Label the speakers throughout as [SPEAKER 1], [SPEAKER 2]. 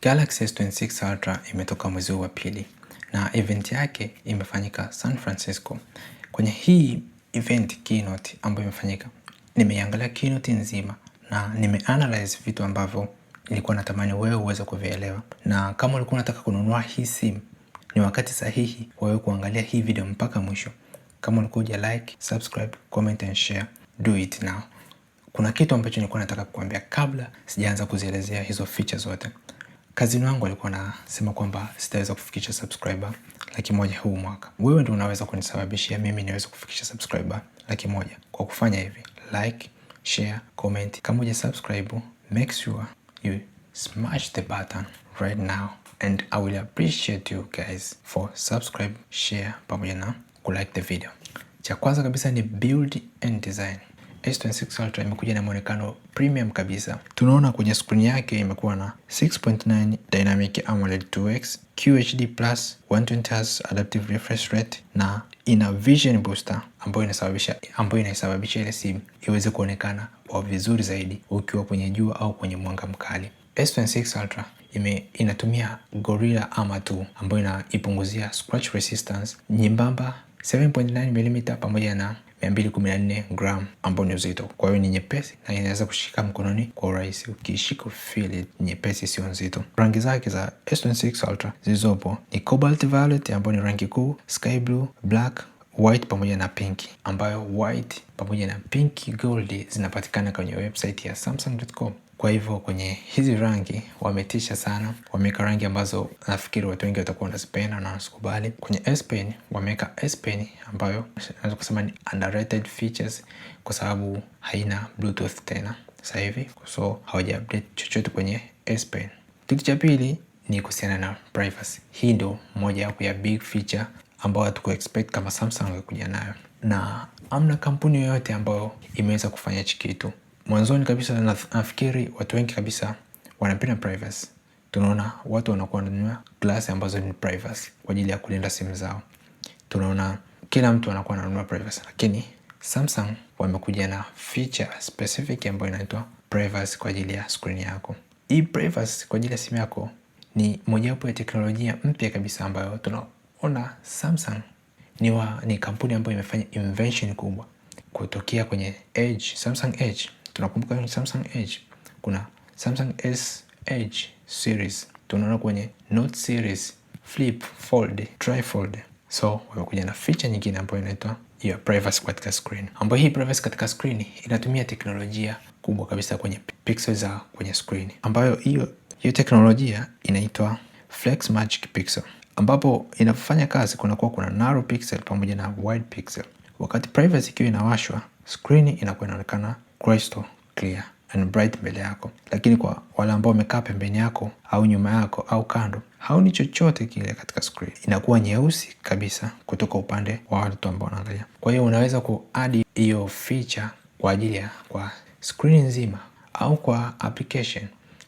[SPEAKER 1] Galaxy S26 Ultra imetoka mwezi wa pili na event yake imefanyika San Francisco. Kwenye hii event keynote ambayo imefanyika, nimeangalia keynote nzima na nimeanalyze vitu ambavyo nilikuwa natamani wewe uweze kuvielewa. Na kama ulikuwa unataka kununua hii simu, ni wakati sahihi wewe kuangalia hii video mpaka mwisho. Kama ulikuwa like, subscribe, comment and share, do it now. Kuna kitu ambacho nilikuwa nataka kukuambia kabla sijaanza kuzielezea hizo features zote. Kazini wangu alikuwa anasema kwamba sitaweza kufikisha subscriber 100,000 huu mwaka. Wewe ndio unaweza kunisababishia mimi niweze kufikisha subscriber 100,000 kwa kufanya hivi: like, share, comment. Kama huja subscribe, make sure you smash the button right now, and I will appreciate you guys for subscribe, share pamoja na kulike the video. Cha kwanza kabisa ni build and design. S26 Ultra imekuja na muonekano premium kabisa. Tunaona kwenye screen yake imekuwa na 6.9 Dynamic AMOLED 2X, QHD+, 120Hz adaptive refresh rate na ina vision booster ambayo inasababisha ile simu iweze kuonekana kwa vizuri zaidi ukiwa kwenye jua au kwenye mwanga mkali. S26 Ultra inatumia Gorilla Armor 2 ambayo inaipunguzia scratch resistance, nyembamba 7.9 mm pamoja na 214 gram ambao ni uzito. Kwa hiyo ni nyepesi na inaweza kushika mkononi kwa urahisi. Ukishika feel it nyepesi, sio nzito. Rangi zake za S26 Ultra zilizopo ni Cobalt Violet ambayo ni rangi kuu, Sky Blue, Black, White pamoja na Pink, ambayo White pamoja na Pink Gold zinapatikana kwenye website ya Samsung.com. Kwa hivyo kwenye hizi rangi wametisha sana. Wameka rangi ambazo nafikiri watu wengi watakuwa wanazipenda na wanazikubali. Kwenye S Pen wameka S Pen ambayo naweza kusema ni underrated features kwa sababu haina Bluetooth tena sasa hivi, so hawaja update chochote kwenye S Pen. Kitu cha pili ni kuhusiana na privacy. Hii ndio moja ya big feature ambayo hatuku expect kama Samsung ingekuja nayo, na amna kampuni yoyote ambayo imeweza kufanya hichi kitu. Mwanzoni kabisa nafikiri watu wengi kabisa wanapenda privacy. Tunaona watu wanakuwa wananunua glass ambazo ni privacy kwa ajili ya kulinda simu zao. Tunaona kila mtu anakuwa ananunua privacy, lakini Samsung wamekuja na feature specific ambayo inaitwa privacy kwa ajili ya screen yako. Hii privacy kwa ajili ya simu yako ni mojawapo ya teknolojia mpya kabisa ambayo tunaona Samsung ni kampuni ambayo imefanya invention kubwa kutokea kwenye Edge, Samsung Edge. Tunakumbuka kwenye Samsung Edge kuna Samsung S Edge series, tunaona kwenye Note series, Flip, Fold, Trifold. So wamekuja na feature nyingine ambayo inaitwa hiyo privacy katika screen, ambayo hii privacy katika screen inatumia teknolojia kubwa kabisa kwenye pixels za kwenye screen, ambayo hiyo teknolojia inaitwa Flex Magic Pixel, ambapo inafanya kazi kuna narrow pixel pamoja na wide pixel. Wakati privacy ikiwa inawashwa, screen inakuwa inaonekana crystal clear and bright mbele yako, lakini kwa wale ambao wamekaa pembeni yako au nyuma yako au kando, haoni chochote kile katika screen. Inakuwa nyeusi kabisa kutoka upande wa watu ambao wanaangalia. Kwa hiyo unaweza kuadd hiyo feature kwa ajili ya kwa screen nzima au kwa application.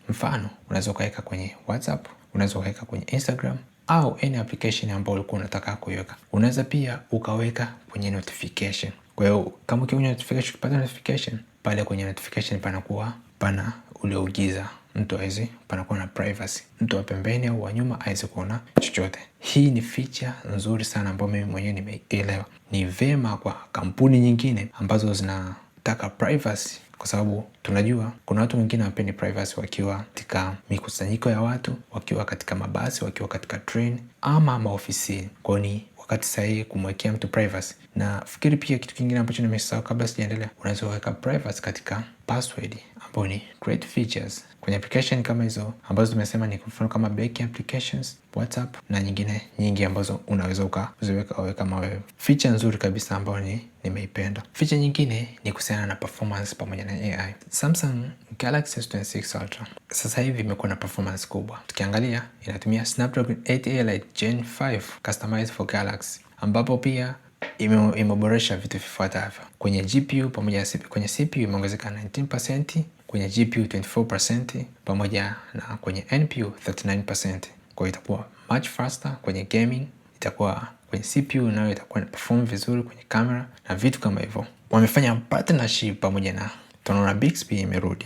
[SPEAKER 1] Mfano, unaweza kuweka kwenye WhatsApp, unaweza kuweka kwenye Instagram au any application ambayo ulikuwa unataka kuiweka. Unaweza pia ukaweka kwenye notification. Kwa hiyo kama ukiona notification, ukipata notification, pale kwenye notification panakuwa pana ule ugiza, mtu hawezi, panakuwa na privacy. Mtu wa pembeni au wa nyuma hawezi kuona chochote. Hii ni feature nzuri sana ambayo mimi mwenyewe nimeelewa. Ni vema kwa kampuni nyingine ambazo zinataka privacy, kwa sababu tunajua kuna watu wengine hawapendi privacy wakiwa katika mikusanyiko ya watu, wakiwa katika mabasi, wakiwa katika train ama maofisini. Kwa ni wakati sahihi kumwekea mtu privacy. Na fikiri pia kitu kingine ambacho nimesahau kabla sijaendelea, unaweza kuweka privacy katika password, ambapo ni great features kwenye application kama hizo ambazo tumesema, ni kwa mfano kama banking applications, WhatsApp na nyingine nyingi ambazo unaweza ukaziweka wewe kama wewe. Feature nzuri kabisa ambayo nimeipenda. Feature nyingine ni kuhusiana na performance pamoja na AI. Samsung Galaxy S26 Ultra sasa hivi imekuwa na performance kubwa. Tukiangalia inatumia Snapdragon 8 Elite Gen 5 customized for Galaxy, ambapo pia imeboresha vitu vifuatavyo. Kwenye GPU pamoja kwenye CPU imeongezeka 19%, kwenye GPU 24% pamoja na kwenye NPU 39%. Kwa hiyo itakuwa much faster kwenye gaming, itakuwa kwenye CPU nayo itakuwa na perform vizuri kwenye camera na vitu kama hivyo. Wamefanya partnership pamoja na, tunaona Bixby imerudi.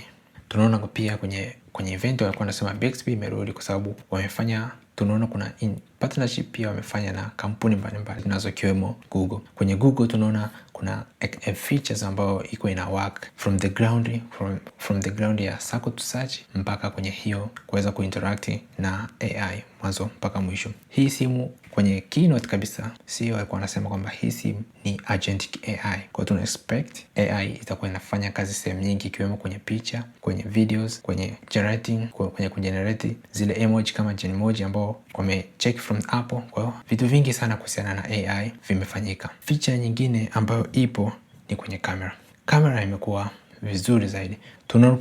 [SPEAKER 1] Tunaona pia kwenye kwenye event walikuwa wanasema Bixby imerudi kwa sababu wamefanya, tunaona kuna partnership pia wamefanya na kampuni mbalimbali zinazokiwemo Google. Kwenye Google tunaona kuna features ambayo iko ina work from the ground ya circle to search mpaka kwenye hiyo kuweza kuinteract na AI mwanzo mpaka mwisho. Hii simu kwenye keynote kabisa CEO alikuwa anasema kwamba hii simu ni agentic AI. Kwa tuna expect AI itakuwa inafanya kazi sehemu nyingi ikiwemo kwenye picha, kwenye videos, kwenye generating, kwenye kugenerate zile emoji kama Genmoji ambao wamecheck from Apple. Kwa hiyo vitu vingi sana kuhusiana na AI vimefanyika. Feature nyingine ambayo ipo ni kwenye kamera. Kamera imekuwa vizuri zaidi. Tunaona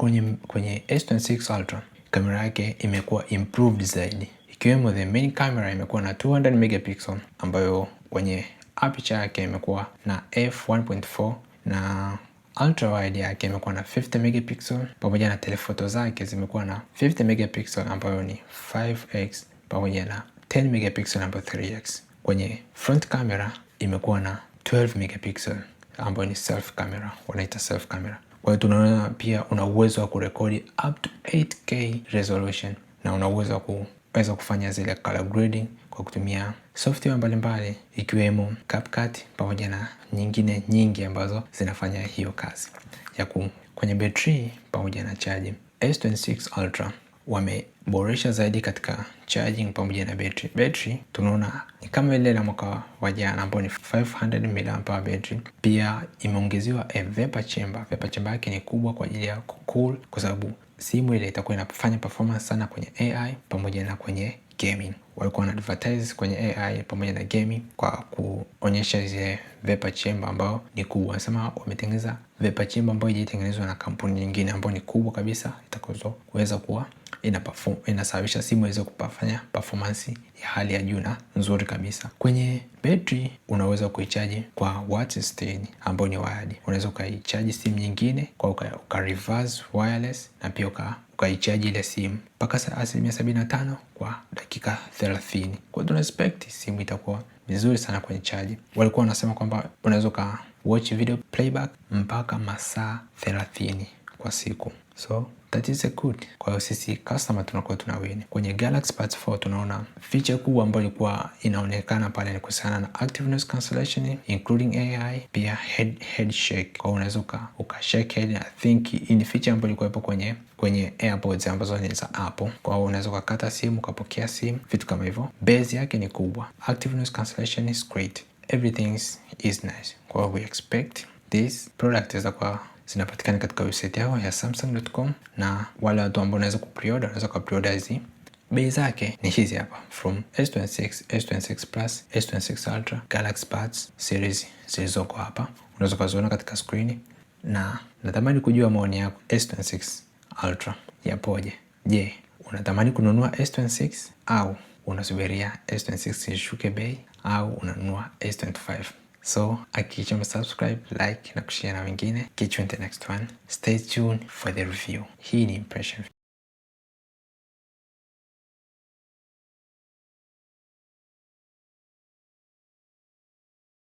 [SPEAKER 1] kwenye S26 Ultra kamera yake imekuwa improved zaidi. Ikiwemo the main camera imekuwa na 200 megapixel ambayo kwenye aperture yake imekuwa na f1.4 na ultra wide yake imekuwa na 50 megapixel pamoja na telephoto zake zimekuwa na 50 megapixel ambayo ni 5x pamoja na 10 megapixel ambayo 3x. Kwenye front camera imekuwa na 12 megapixel ambayo ni self camera, wanaita self camera. Kwa hiyo tunaona pia una uwezo wa kurekodi up to 8K resolution na una uwezo wa kuweza kufanya zile color grading kwa kutumia software mbalimbali ikiwemo CapCut pamoja na nyingine nyingi ambazo zinafanya hiyo kazi. Kwenye battery pamoja na charging, S26 Ultra wameboresha zaidi katika charging pamoja na battery. Battery tunaona ni kama ile la mwaka wa jana ambayo ni 500 mAh battery. Pia imeongezewa vapor chamber. Vapor chamber yake ni kubwa kwa ajili ya cool kwa sababu simu ile itakuwa inafanya performance sana kwenye AI pamoja na kwenye gaming. Walikuwa wana advertise kwenye AI pamoja na gaming kwa kuonyesha zile vapor chamber ambao ni kubwa. Wanasema wametengeneza vapor chamber ambayo ilitengenezwa na kampuni nyingine ambayo ni kubwa kabisa, itakaweza kuwa inasababisha simu iweze kufanya performance ya hali ya juu na nzuri kabisa. Kwenye battery unaweza kuicharge kwa watts instead ambayo ni wired. Unaweza ukaichaji simu nyingine kwa uka reverse wireless na pia ukaichaji ile simu mpaka 75% kwa dakika 30. Kwa tuna expect simu itakuwa vizuri sana kwenye charge. Walikuwa wanasema kwamba unaweza ka watch video playback mpaka masaa 30 kwa siku. So that is a good. Kwa hiyo sisi customer tunakuwa tunawini. Kwenye Galaxy Buds 4 tunaona feature kubwa ambayo ilikuwa inaonekana pale ni kuhusiana na active noise cancellation including AI, pia head shake. Kwa unaweza ukashake head. I think in feature ambayo ilikuwa ipo kwenye AirPods ambazo ni za Apple. Kwa hiyo unaweza ukakata simu, ukapokea simu, vitu kama hivyo. Base yake ni kubwa. Active noise cancellation is great. Everything is nice. Kwa hiyo we expect this product is zinapatikana katika website yao ya samsung.com, na wale watu ambao wanaweza kupreorder wanaweza kupreorder hizi. Bei zake ni hizi hapa, from S26, S26 Plus, S26 Ultra, Galaxy Buds series zilizoko hapa. Unaweza kuziona katika screen, na natamani kujua maoni yako. S26 Ultra yapoje? Je, unatamani kununua S26 au unasubiria S26 ishuke bei au unanunua S25? So hakikisha subscribe, like na kushare na wengine. Catch you in the next one. Stay tuned for the review. Hii ni Impression.